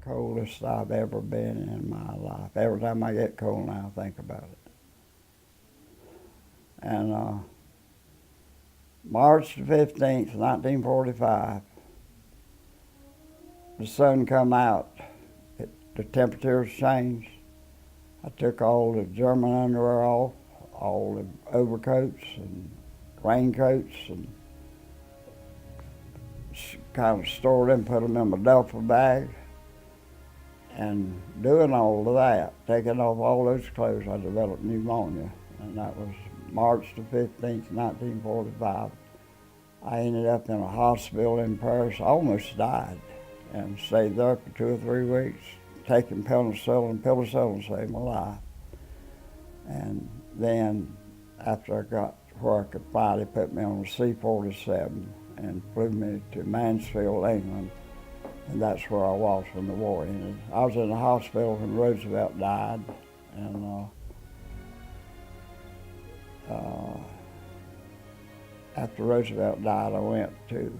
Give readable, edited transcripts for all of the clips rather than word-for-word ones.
coldest I've ever been in my life. Every time I get cold now, I think about it. And March the 15th, 1945, the sun come out. The temperatures changed. I took all the German underwear off, all the overcoats and raincoats, and kind of stored them, put them in my duffel bag. And doing all of that, taking off all those clothes, I developed pneumonia. And that was March the 15th, 1945. I ended up in a hospital in Paris. I almost died and stayed there for 2 or 3 weeks, taking penicillin. Penicillin saved my life. And then after I got where I could fly, they put me on a C-47 and flew me to Mansfield, England. And that's where I was when the war ended. I was in the hospital when Roosevelt died. And after Roosevelt died, I went to,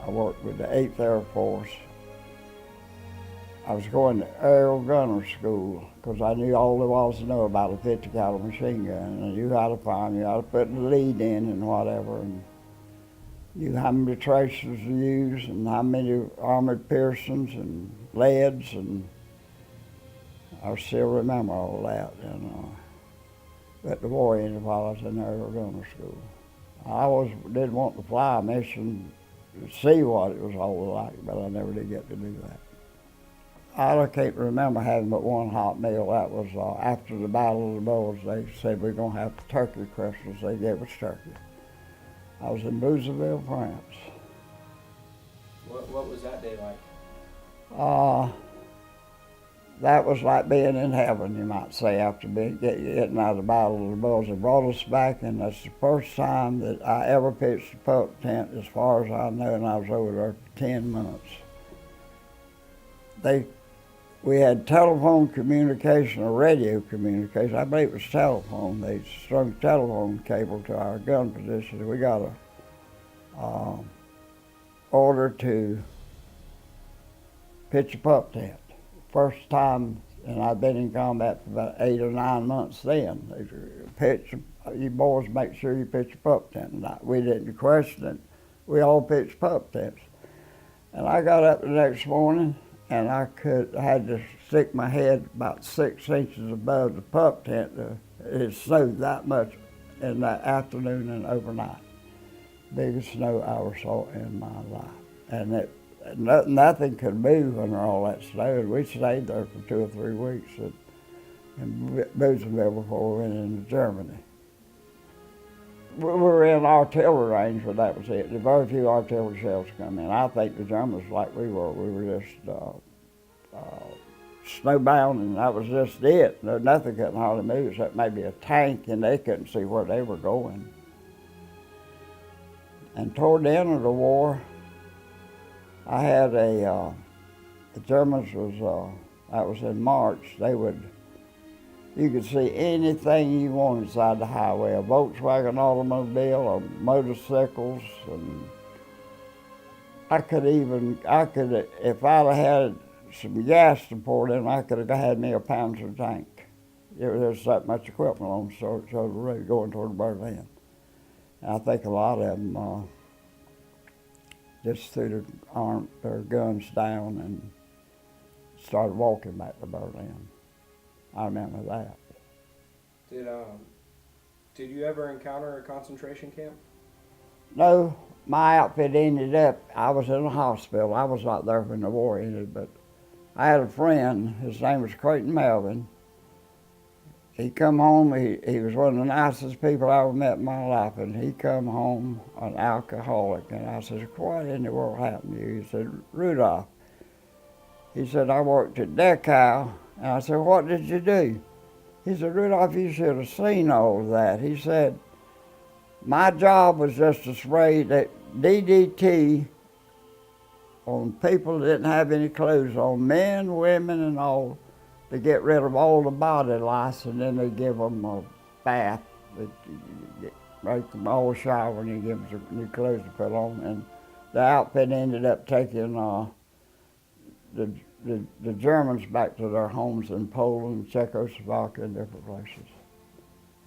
I worked with the 8th Air Force. I was going to aerial gunner school because I knew all there was to know about a 50 caliber machine gun. And I knew how to fire, knew how to put the lead in and whatever, and knew how many tracers to use and how many armored piercings and leads, and I still remember all that. And but the war ended while I was in aerial gunner school. I always did want to fly a mission to see what it was all like, but I never did get to do that. I can't remember having but one hot meal. That was after the Battle of the Bulge. They said we're going to have turkey Christmas. They gave us turkey. I was in Bouzeville, France. What was that day like? That was like being in heaven, you might say, after getting out of the Battle of the Bulge. They brought us back, and that's the first time that I ever pitched a pup tent, as far as I know, and I was over there for 10 months. We had telephone communication or radio communication. I believe it was telephone. They strung telephone cable to our gun position. We got a order to pitch a pup tent. First time, and I'd been in combat for about 8 or 9 months then. They pitch, you boys make sure you pitch a pup tent. And we didn't question it. We all pitched pup tents. And I got up the next morning, and I had to stick my head about 6 inches above the pup tent. It snowed that much in that afternoon and overnight. Biggest snow I ever saw in my life. And nothing could move under all that snow. And we stayed there for 2 or 3 weeks in Bouzeville before we went into Germany. We were in artillery range, but that was it. There were very few artillery shells come in. I think the Germans, like we were just snowbound, and that was just it. Nothing couldn't hardly move except maybe a tank, and they couldn't see where they were going. And toward the end of the war, I had the Germans that was in March, you could see anything you wanted inside the highway, a Volkswagen automobile, or motorcycles, and I could, if I'd had some gas to pour in, I could have had me a Panzer tank. There's that much equipment on the road going toward Berlin. And I think a lot of them just threw their guns down and started walking back to Berlin. I remember that. Did you ever encounter a concentration camp? No, my outfit ended up, I was in a hospital. I was not there when the war ended, but I had a friend, his name was Creighton Melvin. He come home, he was one of the nicest people I ever met in my life, and he come home an alcoholic. And I said, what in the world happened to you? He said, Rudolph. He said, I worked at Dachau. And I said, what did you do? He said, Rudolph, you should have seen all of that. He said, my job was just to spray that DDT on people that didn't have any clothes on, men, women, and all, to get rid of all the body lice, and then they give them a bath. Make them all shower, and you give them some new clothes to put on. And the outfit ended up taking the Germans back to their homes in Poland, Czechoslovakia, and different places.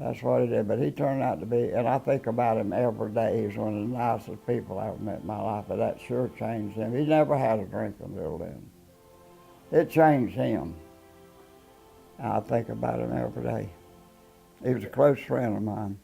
That's what he did. But he turned out to be, and I think about him every day. He's one of the nicest people I've ever met in my life, but that sure changed him. He never had a drink until then. It changed him. I think about him every day. He was a close friend of mine.